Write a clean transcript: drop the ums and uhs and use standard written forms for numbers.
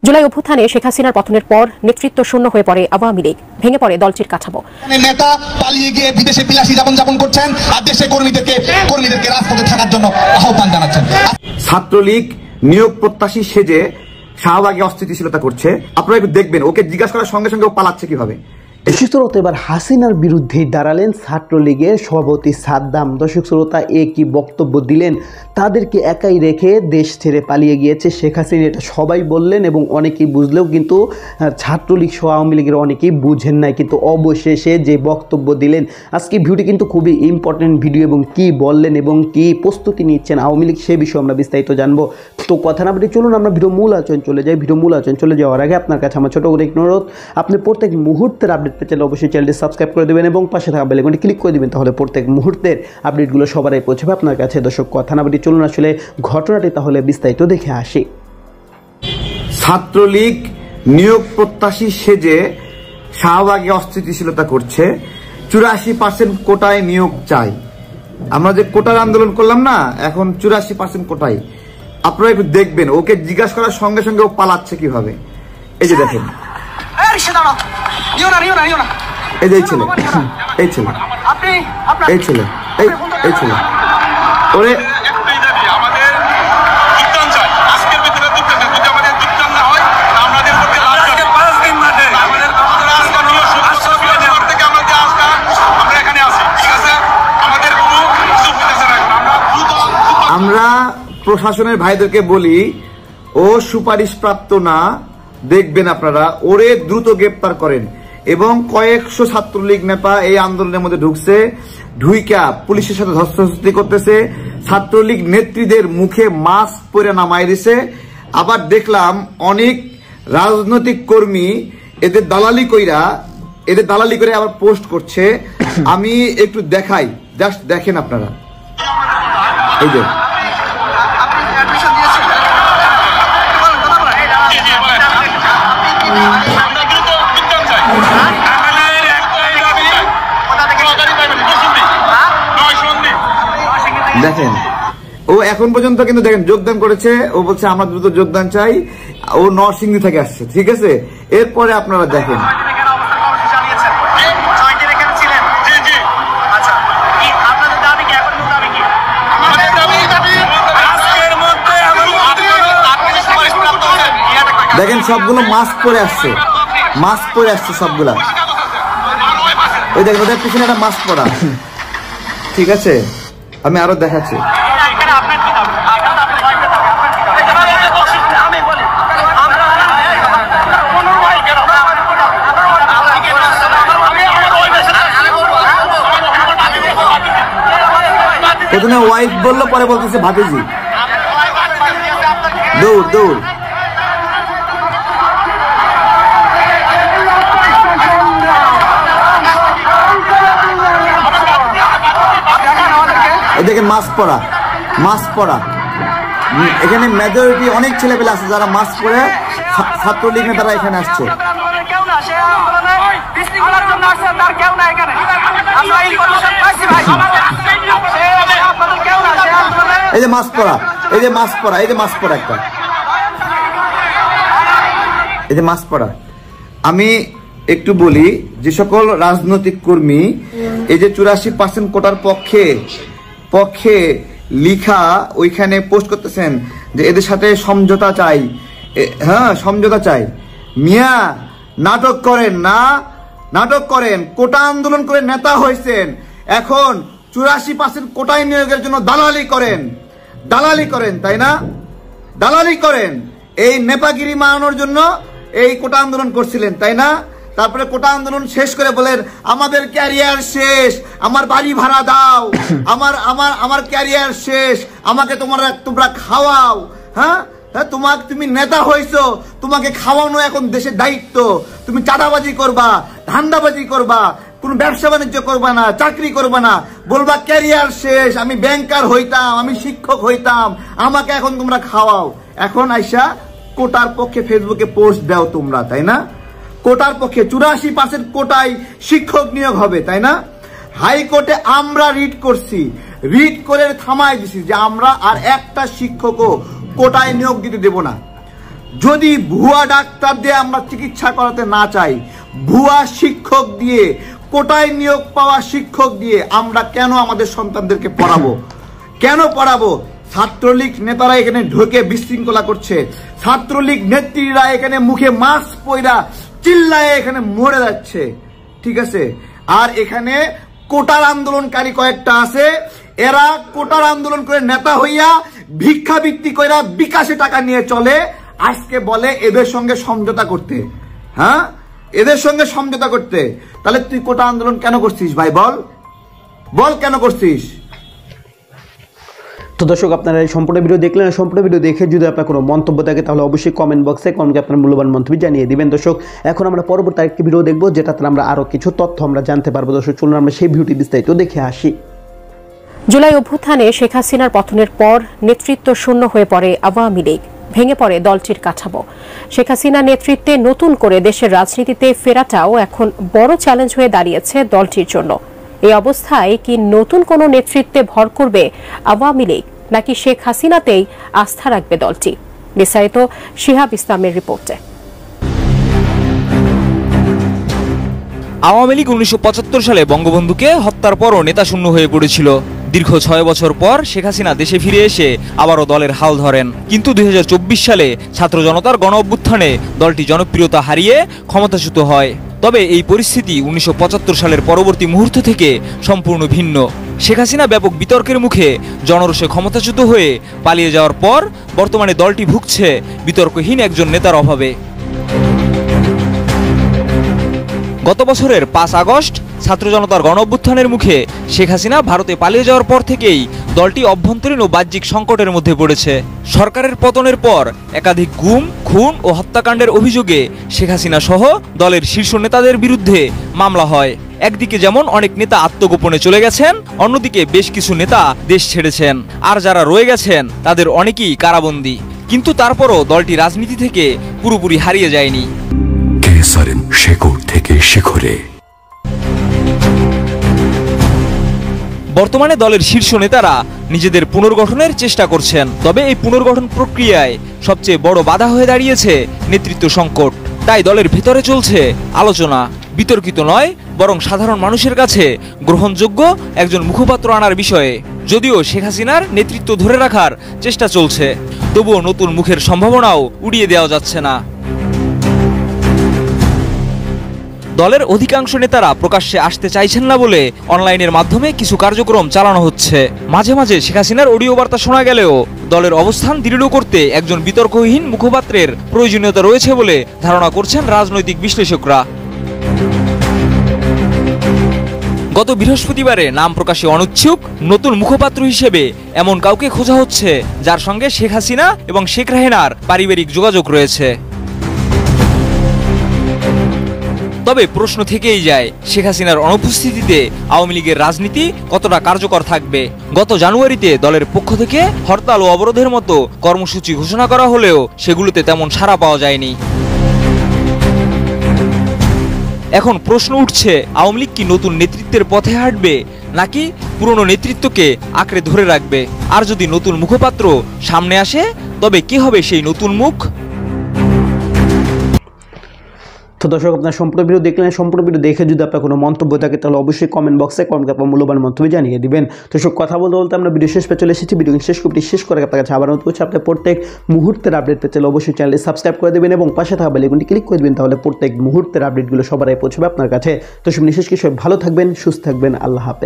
জুলাই অভ্যুত্থানে শেখ হাসিনার পতনের পর নেতৃত্ব শূন্য হয়ে পড়ে আওয়ামী লীগ, ভেঙে পড়ে দলটির কাঠামো। নেতা পালিয়ে গিয়ে বিদেশে বিলাসী জীবন করছেন আর দেশে কর্মীদেরকে রাজপথে থাকার জন্য আহ্বান জানাচ্ছেন। ছাত্রলীগ নিয়োগ প্রত্যাশী সেজে শাহবাগে অস্থিতিশীলতা করছে। আপনারা একটু দেখবেন, ওকে জিজ্ঞাসা করার সঙ্গে সঙ্গে ও পালাচ্ছে কিভাবে। শ্রোতা, এবার হাসিনার বিরুদ্ধে দাঁড়ালেন ছাত্রলীগের সভাপতি সাদ্দাম। দর্শক শ্রোতা, কি বক্তব্য দিলেন? তাদেরকে একাই রেখে দেশ ছেড়ে পালিয়ে গিয়েছে শেখ হাসিনা, এটা সবাই বললেন এবং অনেকেই বুঝলেও কিন্তু ছাত্রলীগ সহ আওয়ামী লীগের অনেকেই বুঝেন নাই। কিন্তু অবশেষে যে বক্তব্য দিলেন, আজকে ভিডিওটি কিন্তু খুবই ইম্পর্টেন্ট ভিডিও এবং কি বললেন এবং কি প্রস্তুতি নিচ্ছেন আওয়ামী লীগ সে বিষয়ে আমরা বিস্তারিত জানবো। তো কথা না বলে চলুন আমরা ভিডিও মূল আলোচনা চলে যাই। ভিডিও মূল আলোচনা চলে যাওয়ার আগে আপনার কাছে আমার ছোটো করে অনুরোধ, আপনি প্রত্যেক মুহূর্তের আপডেট পেতে চাইলে অবশ্যই চ্যানেলটি সাবস্ক্রাইব করে দেবেন এবং পাশে থাকা বেল আইকনটি ক্লিক করে দেবেন, তাহলে প্রত্যেক মুহূর্তের আপডেটগুলো সবারই পৌঁছবে আপনার কাছে। দর্শক কথা না বলে চলুন আসলে ঘটনাটি তাহলে বিস্তারিত দেখে আসি। ছাত্রলীগ নিয়োগ প্রত্যাশী সেজে শাহবাগে অস্থিতিশীলতা করছে। 84% কোটায় নিয়োগ চাই। আমরা যে কোটার আন্দোলন করলাম না, এখন 84% কোটায়। আপনারা একটু দেখবেন, ওকে জিজ্ঞাসা করার সঙ্গে সঙ্গে ও পালাচ্ছে কিভাবে। এই যে দেখেন, এই যে এই ছেলে ওরে আমরা প্রশাসনের ভাইদেরকে বলি, ও সুপারিশপ্রাপ্ত না, দেখবেন আপনারা ওরে দ্রুত গ্রেপ্তার করেন। এবং কয়েকশো ছাত্রলীগ নেতা এই আন্দোলনের মধ্যে ঢুকছে, ঢুইকা পুলিশের সাথে ধস্তাধস্তি করতেছে, ছাত্রলীগ নেত্রীদের মুখে মাস্ক পরে নামাই দিছে। আবার দেখলাম অনেক রাজনৈতিক কর্মী এদের দালালি করে আবার পোস্ট করছে। আমি একটু দেখাই, জাস্ট দেখেন আপনারা। এই যে দেখেন, ও এখন পর্যন্ত কিন্তু দেখেন যোগদান করেছে। ও বলছে আমরা দ্রুত যোগদান চাই। ও নরসিংদী থেকে আসছে, ঠিক আছে। এরপরে আপনারা দেখেন, দেখেন সবগুলো মাস্ক পরে আসছে সবগুলা। ওই দেখেন ওদের পিছনে একটা মাস্ক পরা, ঠিক আছে। আমি আরো দেখাচ্ছি। প্রথমে ওয়াইফ বললো, পরে বলতেছে ভাতিজি। দৌড় দেখেন মাস্ক পরা এখানে মেজরিটি অনেক ছেলেপেলে আছে যারা মাস্ক পরে ছাত্রলীগ নেতারা এখানে আসছে। এই যে মাস্ক পরা একটা, এই যে মাস্ক পরা। আমি একটু বলি, যে সকল রাজনৈতিক কর্মী এই যে 84% কোটার পক্ষে লিখা ওইখানে পোস্ট করতেছেন যে এদের সাথে সমঝোতা চাই, হ্যাঁ সমঝোতা চাই, মিয়া নাটক করেন। কোটা আন্দোলন করে নেতা হয়েছেন, এখন 84% কোটায় নিয়োগের জন্য দালালি করেন, তাই না? দালালি করেন, এই নেপাগিরি মানানোর জন্য এই কোটা আন্দোলন করছিলেন, তাই না? তারপরে কোটা আন্দোলন শেষ করে বলেন আমাদের ক্যারিয়ার শেষ, আমার বাড়ি ভাড়া দাও, আমার ক্যারিয়ার শেষ, আমাকে তোমরা খাওয়াও। হ্যাঁ, তুমি নেতা হইছো, তোমাকে খাওয়ানো এখন দেশের দায়িত্ব। তুমি চাঁদাবাজি করবা, ধান্দাবাজি করবা, কোন ব্যবসা বাণিজ্য করবা না, চাকরি করবা না, বলবা ক্যারিয়ার শেষ, আমি ব্যাংকার হইতাম, আমি শিক্ষক হইতাম, আমাকে এখন তোমরা খাওয়াও। এখন আইসা কোটার পক্ষে ফেসবুকে পোস্ট দাও তোমরা, তাই না? কোটার পক্ষে 84% কোটায় শিক্ষক নিয়োগ হবে, তাই না? হাইকোর্টে আমরা রিট করছি, রিট করে থামাই দিছি যে আমরা আর একটা শিক্ষকও কোটায় নিয়োগ দিতে দেব না। যদি ভুয়া ডাক্তার দিয়ে আমরা চিকিৎসা করাতে না চাই, ভুয়া শিক্ষক দিয়ে, কোটায় নিয়োগ পাওয়া শিক্ষক দিয়ে আমরা কেন আমাদের সন্তানদেরকে পড়াবো? কেন পড়াবো? ছাত্রলীগ নেতারা এখানে ঢুকে বিশৃঙ্খলা করছে, ছাত্রলীগ নেত্রীরা এখানে মুখে মাস্ক পয়রা চিল্লায় এখানে মরে যাচ্ছে, ঠিক আছে? আর এখানে কোটার আন্দোলনকারী কয়েকটা আছে, এরা কোটার আন্দোলন করে নেতা হইয়া ভিক্ষাবৃত্তি কইরা বিকাশে টাকা নিয়ে চলে, আজকে বলে এদের সঙ্গে সমঝোতা করতে। হ্যাঁ, এদের সঙ্গে সমঝোতা করতে। তাহলে তুই কোটা আন্দোলন কেন করছিস ভাই? বল কেন করছিস? তো দর্শক, আপনারা এই সম্পূর্ণ ভিডিও দেখলেন। সম্পূর্ণ ভিডিও দেখে যদি আপনার কোনো মন্তব্য থাকে তাহলে অবশ্যই কমেন্ট বক্সে কমেন্টে আপনার মূল্যবান মন্তব্য জানিয়ে দিবেন। দর্শক, এখন আমরা পরবর্তী আরেকটি ভিডিও দেখবো, যেটাতে আমরা আরও কিছু তথ্য আমরা জানতে পারবো। দর্শক, চলুন আমরা সেই ভিডিওটি বিস্তারিত দেখে আসি। জুলাই অভ্যুত্থানে শেখ হাসিনার পতনের পর নেতৃত্ব শূন্য হয়ে পড়ে আওয়ামী লীগ, ভেঙে পড়ে দলটির কাঠামো। শেখ হাসিনার নেতৃত্বে নতুন করে দেশের রাজনীতিতে ফেরাটাও এখন বড় চ্যালেঞ্জ হয়ে দাঁড়িয়েছে দলটির জন্য। এই অবস্থায় কি নতুন কোনো নেতৃত্বে ভর করবে আওয়ামী লীগ, নাকি শেখ হাসিনাতেই আস্থা রাখবে দলটি? বিস্তারিত শিহাব ইসলামের রিপোর্টে। আওয়ামী লীগ 1975 সালে বঙ্গবন্ধুকে হত্যার পরও নেতাশূন্য হয়ে পড়েছিল। দীর্ঘ 6 বছর পর শেখ হাসিনা দেশে ফিরে এসে আবারও দলের হাল ধরেন। কিন্তু 2024 সালে ছাত্র জনতার গণ অভ্যুত্থানে দলটি জনপ্রিয়তা হারিয়ে ক্ষমতাচ্যুত হয়। তবে এই পরিস্থিতি 1975 সালের পরবর্তী মুহূর্ত থেকে সম্পূর্ণ ভিন্ন। শেখ হাসিনা ব্যাপক বিতর্কের মুখে জনরোষে ক্ষমতাচ্যুত হয়ে পালিয়ে যাওয়ার পর বর্তমানে দলটি ভুগছে বিতর্কহীন একজন নেতার অভাবে। গত বছরের 5 আগস্ট ছাত্র জনতার গণ অভ্যুত্থানের মুখে শেখ হাসিনা ভারতে পালিয়ে যাওয়ার পর থেকেই দলটি অভ্যন্তরীণ ও বাহ্যিক সংকটের মধ্যে পড়েছে। সরকারের পতনের পর একাধিক গুম, খুন ও হত্যাকাণ্ডের অভিযোগে শেখ হাসিনা সহ দলের শীর্ষ নেতাদের বিরুদ্ধে মামলা হয়। একদিকে যেমন অনেক নেতা আত্মগোপনে চলে গেছেন, অন্যদিকে বেশ কিছু নেতা দেশ ছেড়েছেন, আর যারা রয়ে গেছেন তাদের অনেকেই কারাবন্দী। কিন্তু তারপরও দলটি রাজনীতি থেকে পুরোপুরি হারিয়ে যায়নি। শেকড় থেকে শিখরে বর্তমানে দলের শীর্ষ নেতারা নিজেদের পুনর্গঠনের চেষ্টা করছেন। তবে এই পুনর্গঠন প্রক্রিয়ায় সবচেয়ে বড় বাধা হয়ে দাঁড়িয়েছে নেতৃত্ব সংকট। তাই দলের ভেতরে চলছে আলোচনা, বিতর্কিত নয় বরং সাধারণ মানুষের কাছে গ্রহণযোগ্য একজন মুখপাত্র আনার বিষয়ে। যদিও শেখ হাসিনার নেতৃত্ব ধরে রাখার চেষ্টা চলছে, তবুও নতুন মুখের সম্ভাবনাও উড়িয়ে দেওয়া যাচ্ছে না। দলের অধিকাংশ নেতারা প্রকাশ্যে আসতে চাইছেন না বলে অনলাইনের মাধ্যমে কিছু কার্যক্রম চালানো হচ্ছে। মাঝে মাঝে শেখ হাসিনার অডিও বার্তা শোনা গেলেও দলের অবস্থান দৃঢ় করতে একজন বিতর্কহীন মুখপাত্রের প্রয়োজনীয়তা রয়েছে বলে ধারণা করছেন রাজনৈতিক বিশ্লেষকরা। গত বৃহস্পতিবারে নাম প্রকাশে অনিচ্ছুক নতুন মুখপাত্র হিসেবে এমন কাউকে খোঁজা হচ্ছে যার সঙ্গে শেখ হাসিনা এবং শেখ রেহানার পারিবারিক যোগাযোগ রয়েছে। তবে প্রশ্ন থেকেই যায়, শেখ হাসিনার অনুপস্থিতিতে আওয়ামী লীগের রাজনীতি কতটা কার্যকর থাকবে? গত জানুয়ারিতে দলের পক্ষ থেকে হরতাল ও অবরোধের মতো কর্মসূচি ঘোষণা করা হলেও সেগুলোতে তেমন সাড়া পাওয়া যায়নি। এখন প্রশ্ন উঠছে, আওয়ামী লীগ কি নতুন নেতৃত্বের পথে হাঁটবে, নাকি পুরনো নেতৃত্বকে আঁকড়ে ধরে রাখবে? আর যদি নতুন মুখপাত্র সামনে আসে, তবে কি হবে সেই নতুন মুখ? তো দর্শক, আপনার সম্পূর্ণ ভিডিও দেখলেন। সম্পূর্ণ ভিডিও দেখে যদি আপনার কোনো মন্তব্য থাকে তাহলে অবশ্যই কমেন্ট বক্সে কমেন্ট আপনার মূল্যবান মন্তব্য জানিয়ে দিবেন। দর্শক, কথা বলতে বলতে আমরা ভিডিও শেষ পেয়ে চলে এসেছি। ভিডিও শেষ করে আপনার কাছে আবার অনুরোধ করছি, আপনার প্রত্যেক মুহূর্তের আপডেট পেতে অবশ্যই চ্যানেলটি সাবস্ক্রাইব করে দেবেন এবং পাশে থাকা বেল আইকনটি ক্লিক করে দেবেন। তাহলে প্রত্যেক মুহূর্তের আপডেটগুলো সবার আগে পৌঁছবে আপনার কাছে। তো সব বিশেষ কিছু ভালো থাকবেন, সুস্থ থাকবেন। আল্লাহ হাফেজ।